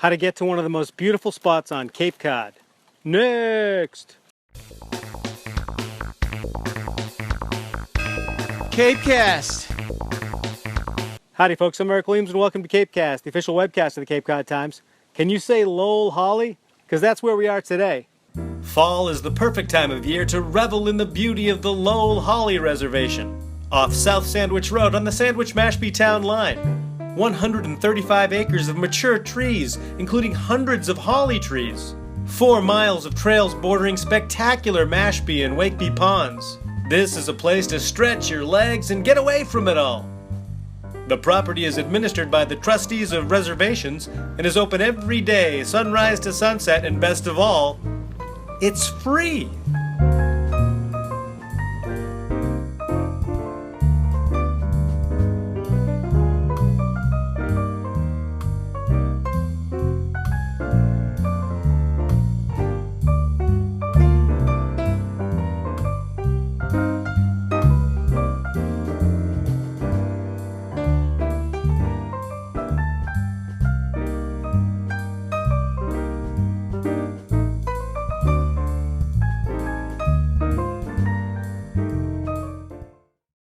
how to get to one of the most beautiful spots on Cape Cod. Next! CapeCast. Howdy folks, I'm Eric Williams and welcome to CapeCast, the official webcast of the Cape Cod Times. Can you say Lowell Holly? Because that's where we are today. Fall is the perfect time of year to revel in the beauty of the Lowell Holly Reservation, off South Sandwich Road on the Sandwich-Mashpee town line. 135 acres of mature trees, including hundreds of holly trees. 4 miles of trails bordering spectacular Mashpee and Wakeby ponds. This is a place to stretch your legs and get away from it all. The property is administered by the trustees of reservations and is open every day, sunrise to sunset, and best of all, it's free.